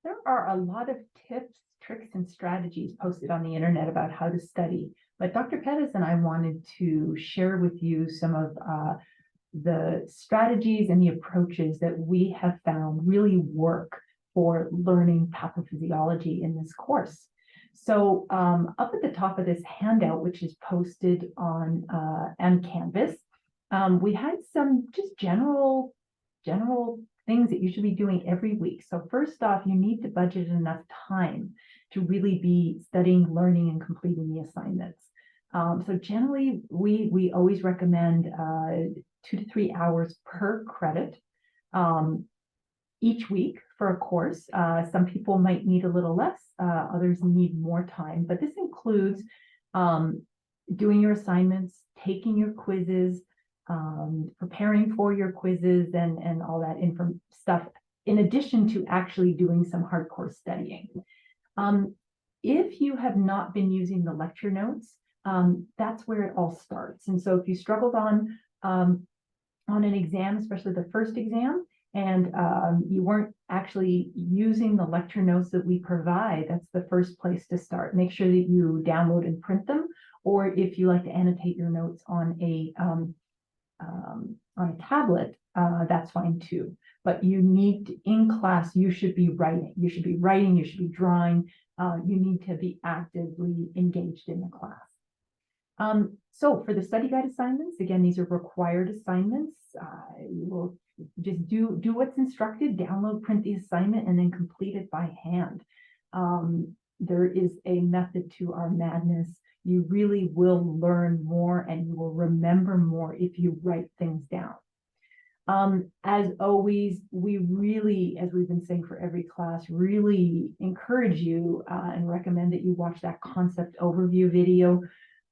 There are a lot of tips, tricks, and strategies posted on the internet about how to study, but Dr. Pettis and I wanted to share with you some of the strategies and the approaches that we have found really work for learning pathophysiology in this course. So up at the top of this handout, which is posted on Canvas, we had some just general things that you should be doing every week. So first off, you need to budget enough time to really be studying, learning, and completing the assignments. So generally, we always recommend 2 to 3 hours per credit each week for a course. Some people might need a little less, others need more time, but this includes doing your assignments, taking your quizzes, preparing for your quizzes and all that stuff, in addition to actually doing some hardcore studying. If you have not been using the lecture notes, that's where it all starts. And so if you struggled on an exam, especially the first exam, and you weren't actually using the lecture notes that we provide, that's the first place to start. Make sure that you download and print them, or if you like to annotate your notes on a tablet, that's fine too. But you need in class, you should be writing. You should be writing, you should be drawing. You need to be actively engaged in the class. So for the study guide assignments, again, these are required assignments. You will just do what's instructed, download, print the assignment, and then complete it by hand. There is a method to our madness. You really will learn more and you will remember more if you write things down. As always, we really, as we've been saying for every class, really encourage you and recommend that you watch that concept overview video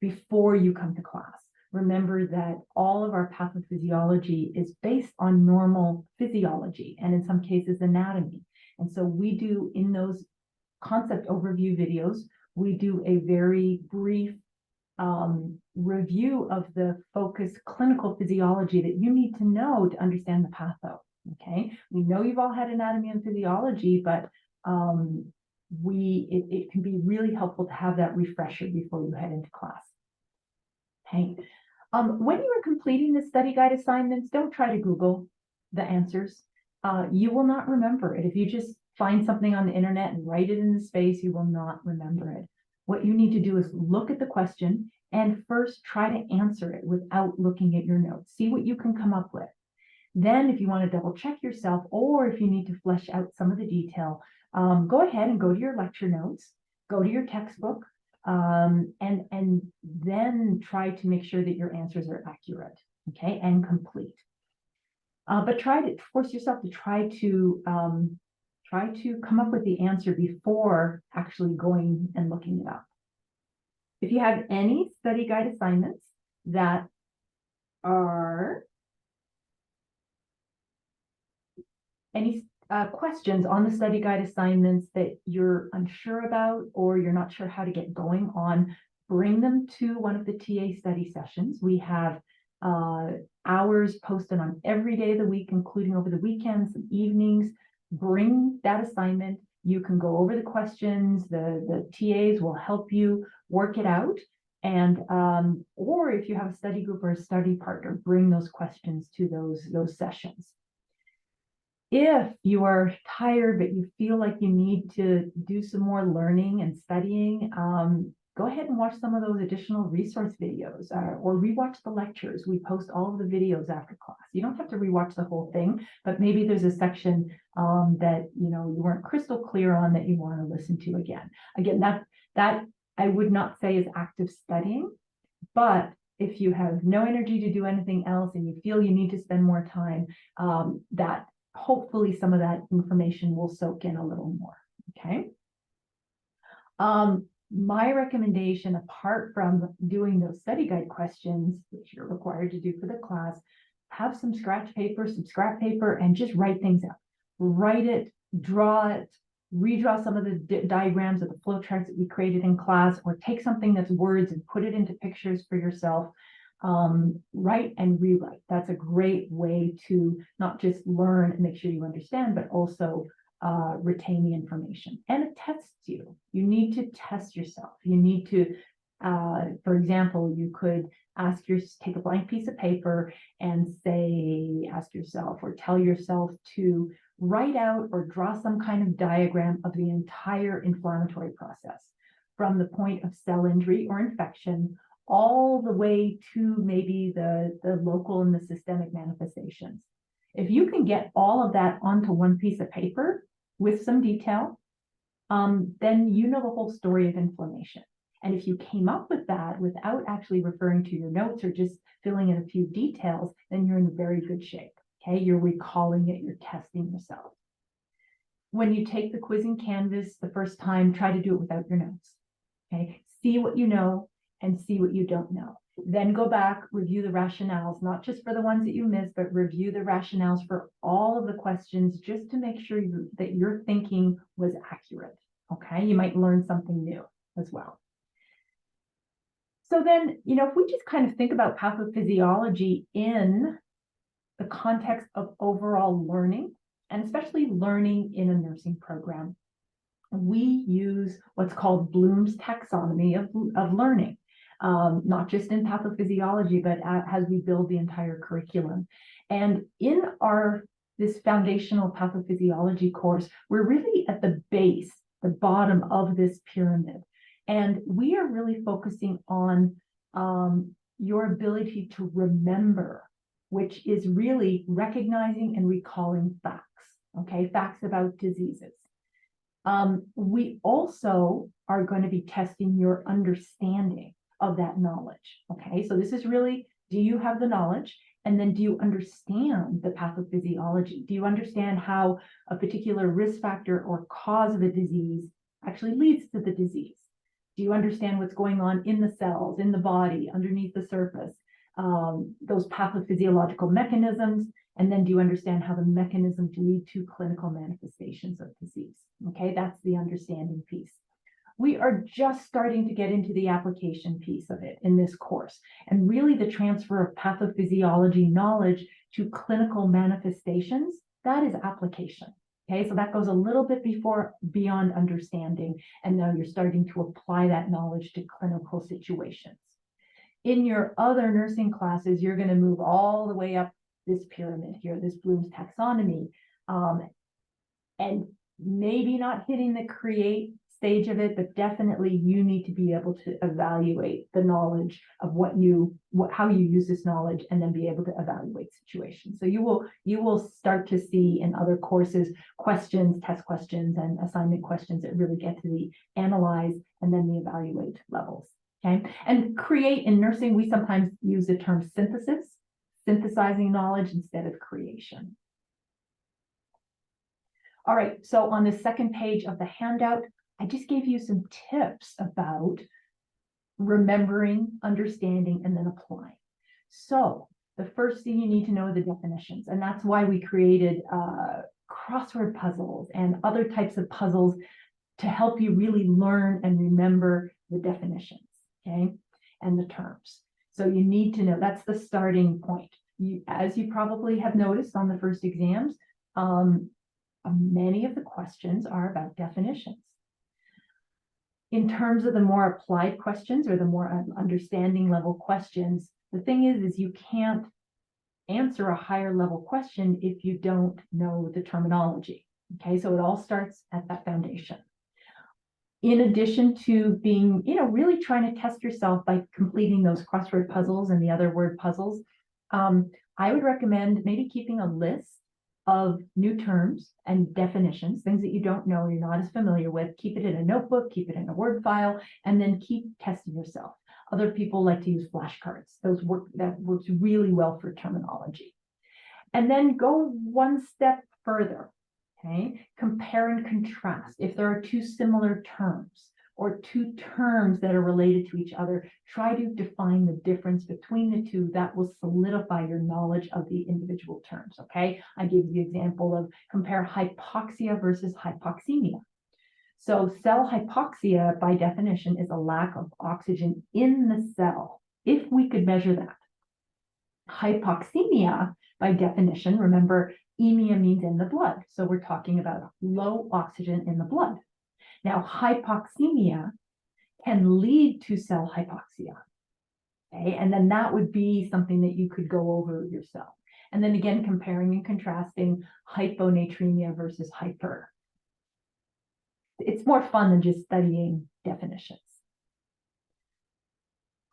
before you come to class. Remember that all of our pathophysiology is based on normal physiology and in some cases anatomy. And so we do, in those concept overview videos, we do a very brief review of the focused clinical physiology that you need to know to understand the patho. Okay, we know you've all had anatomy and physiology, but it can be really helpful to have that refresher before you head into class. Okay. When you are completing the study guide assignments, don't try to Google the answers. You will not remember it. If you just find something on the internet and write it in the space, you will not remember it. What you need to do is look at the question and first try to answer it without looking at your notes. See what you can come up with. Then if you want to double check yourself, or if you need to flesh out some of the detail, go ahead and go to your lecture notes, go to your textbook, and then try to make sure that your answers are accurate, okay, and complete. But try to force yourself to try to come up with the answer before actually going and looking it up. If you have any study guide assignments that are any questions on the study guide assignments that you're unsure about or you're not sure how to get going on, bring them to one of the TA study sessions. We have hours posted on every day of the week, including over the weekends and evenings. Bring that assignment. You can go over the questions. The TAs will help you work it out. And or if you have a study group or a study partner, bring those questions to those sessions. If you are tired, but you feel like you need to do some more learning and studying, go ahead and watch some of those additional resource videos or rewatch the lectures. We post all of the videos after class. You don't have to rewatch the whole thing, but maybe there's a section that you weren't crystal clear on that you want to listen to again. Again, that I would not say is active studying, but if you have no energy to do anything else and you feel you need to spend more time, that hopefully some of that information will soak in a little more, okay? My recommendation, apart from doing those study guide questions, which you're required to do for the class, have some scratch paper, some scrap paper, and just write things out. Write it, draw it, redraw some of the diagrams of the flow charts that we created in class, or take something that's words and put it into pictures for yourself. Write and rewrite. That's a great way to not just learn and make sure you understand, but also retain the information. And it tests you. You need to test yourself. You need to, for example, you could take a blank piece of paper and ask yourself or tell yourself to write out or draw some kind of diagram of the entire inflammatory process from the point of cell injury or infection all the way to maybe the local and the systemic manifestations. If you can get all of that onto one piece of paper with some detail, then you know the whole story of inflammation. And if you came up with that without actually referring to your notes or just filling in a few details, then you're in very good shape. Okay, you're recalling it, you're testing yourself. When you take the quizzing canvas the first time, try to do it without your notes. Okay, see what you know and see what you don't know. Then go back, review the rationales, not just for the ones that you missed, but review the rationales for all of the questions just to make sure that your thinking was accurate. Okay, you might learn something new as well. So then, if we just kind of think about pathophysiology in the context of overall learning, and especially learning in a nursing program, we use what's called Bloom's taxonomy of learning, not just in pathophysiology, but as we build the entire curriculum. And in this foundational pathophysiology course, we're really at the base, the bottom of this pyramid. And we are really focusing on your ability to remember, which is really recognizing and recalling facts, okay? Facts about diseases. We also are going to be testing your understanding of that knowledge, okay? So this is really, do you have the knowledge? And then do you understand the pathophysiology? Do you understand how a particular risk factor or cause of a disease actually leads to the disease? Do you understand what's going on in the cells, in the body, underneath the surface, those pathophysiological mechanisms? And then do you understand how the mechanisms lead to clinical manifestations of disease? Okay, that's the understanding piece. We are just starting to get into the application piece of it in this course, and really the transfer of pathophysiology knowledge to clinical manifestations, that is application. Okay, so that goes a little bit beyond understanding, and now you're starting to apply that knowledge to clinical situations. In your other nursing classes, you're going to move all the way up this pyramid here, this Bloom's taxonomy, and maybe not hitting the create stage of it, but definitely you need to be able to evaluate the knowledge of how you use this knowledge, and then be able to evaluate situations. So you will start to see in other courses questions, test questions, and assignment questions that really get to the analyze and then the evaluate levels. Okay, and create in nursing, we sometimes use the term synthesis, synthesizing knowledge instead of creation. All right, so on the second page of the handout, I just gave you some tips about remembering, understanding, and then applying. So the first thing you need to know are the definitions, and that's why we created crossword puzzles and other types of puzzles to help you really learn and remember the definitions, okay, and the terms. So you need to know, that's the starting point. As you probably have noticed on the first exams, many of the questions are about definitions. In terms of the more applied questions or the more understanding level questions, the thing is you can't answer a higher level question if you don't know the terminology. Okay, so it all starts at that foundation. In addition to being, really trying to test yourself by completing those crossword puzzles and the other word puzzles, I would recommend maybe keeping a list of new terms and definitions, things that you don't know, you're not as familiar with. Keep it in a notebook, keep it in a Word file, and then keep testing yourself. Other people like to use flashcards. That works really well for terminology. And then go one step further, okay? Compare and contrast. If there are two similar terms or two terms that are related to each other, try to define the difference between the two. That will solidify your knowledge of the individual terms, okay? I gave you the example of compare hypoxia versus hypoxemia. So cell hypoxia, by definition, is a lack of oxygen in the cell, if we could measure that. Hypoxemia, by definition, remember, Emia means in the blood. So we're talking about low oxygen in the blood. Now, hypoxemia can lead to cell hypoxia. Okay, and then that would be something that you could go over yourself. And then again, comparing and contrasting hyponatremia versus hyper. It's more fun than just studying definitions.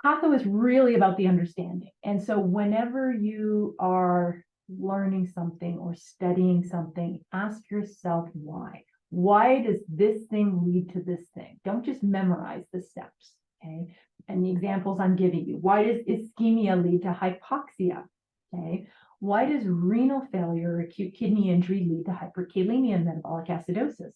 Patho is really about the understanding. And so whenever you are learning something or studying something, ask yourself why. Why does this thing lead to this thing? Don't just memorize the steps, okay? And the examples I'm giving you. Why does ischemia lead to hypoxia? Okay. Why does renal failure or acute kidney injury lead to hyperkalemia and metabolic acidosis?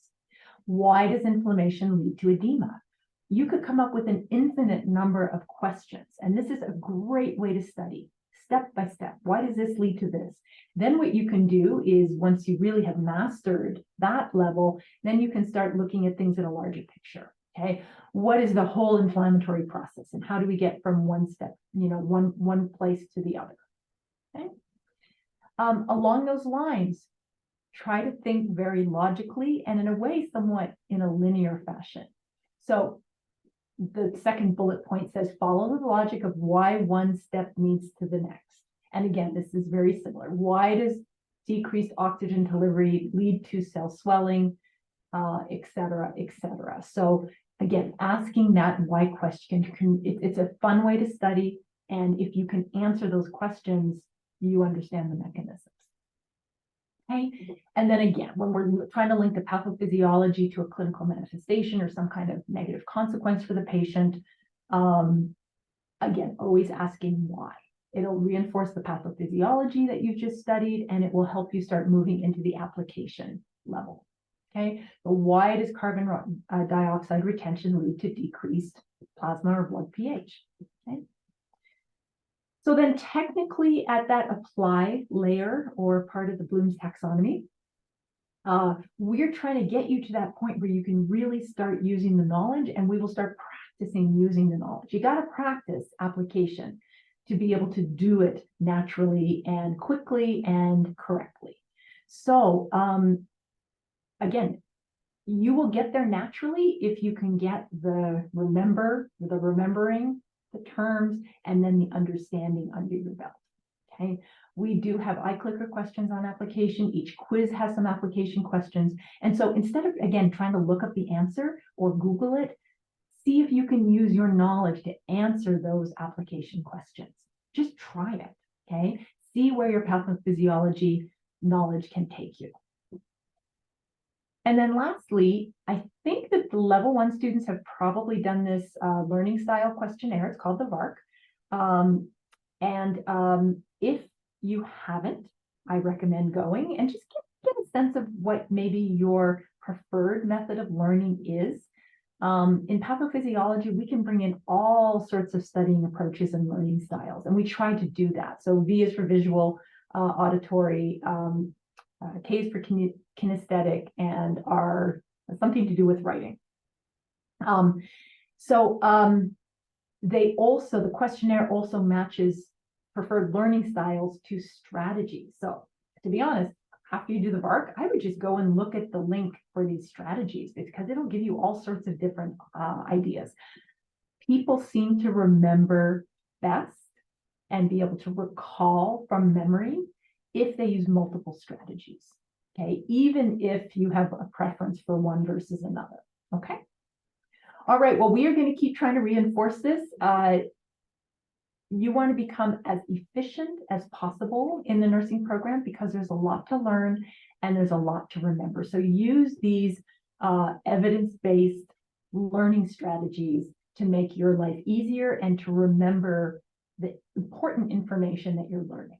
Why does inflammation lead to edema? You could come up with an infinite number of questions, and this is a great way to study, step by step. Why does this lead to this? Then what you can do is, once you really have mastered that level, then you can start looking at things in a larger picture. Okay, what is the whole inflammatory process, and how do we get from one step, one place to the other? Okay. Along those lines, try to think very logically and in a way somewhat in a linear fashion. So the second bullet point says, follow the logic of why one step leads to the next. And again, this is very similar. Why does decreased oxygen delivery lead to cell swelling, et cetera, et cetera? So again, asking that why question, it's a fun way to study. And if you can answer those questions, you understand the mechanisms. Okay. And then again, when we're trying to link the pathophysiology to a clinical manifestation or some kind of negative consequence for the patient, again, always asking why. It'll reinforce the pathophysiology that you've just studied, and it will help you start moving into the application level. Okay. So why does carbon dioxide retention lead to decreased plasma or blood pH? Okay. So then technically at that apply layer or part of the Bloom's taxonomy, we're trying to get you to that point where you can really start using the knowledge, and we will start practicing using the knowledge. You got to practice application to be able to do it naturally and quickly and correctly. So again, you will get there naturally if you can get the remembering the terms, and then the understanding under your belt. Okay, we do have iClicker questions on application. Each quiz has some application questions. And so instead of, again, trying to look up the answer or Google it, see if you can use your knowledge to answer those application questions. Just try it, okay? See where your pathophysiology knowledge can take you. And then lastly, I think that the level 1 students have probably done this learning style questionnaire. It's called the VARC. If you haven't, I recommend going and just get a sense of what maybe your preferred method of learning is. In pathophysiology, we can bring in all sorts of studying approaches and learning styles, and we try to do that. So V is for visual, auditory, K is for kinesthetic, and R something to do with writing. The questionnaire also matches preferred learning styles to strategies. So to be honest, after you do the VARC, I would just go and look at the link for these strategies, because it'll give you all sorts of different ideas. People seem to remember best and be able to recall from memory if they use multiple strategies, okay? Even if you have a preference for one versus another, okay? All right, well, we are going to keep trying to reinforce this. You want to become as efficient as possible in the nursing program, because there's a lot to learn and there's a lot to remember. So use these evidence-based learning strategies to make your life easier and to remember the important information that you're learning.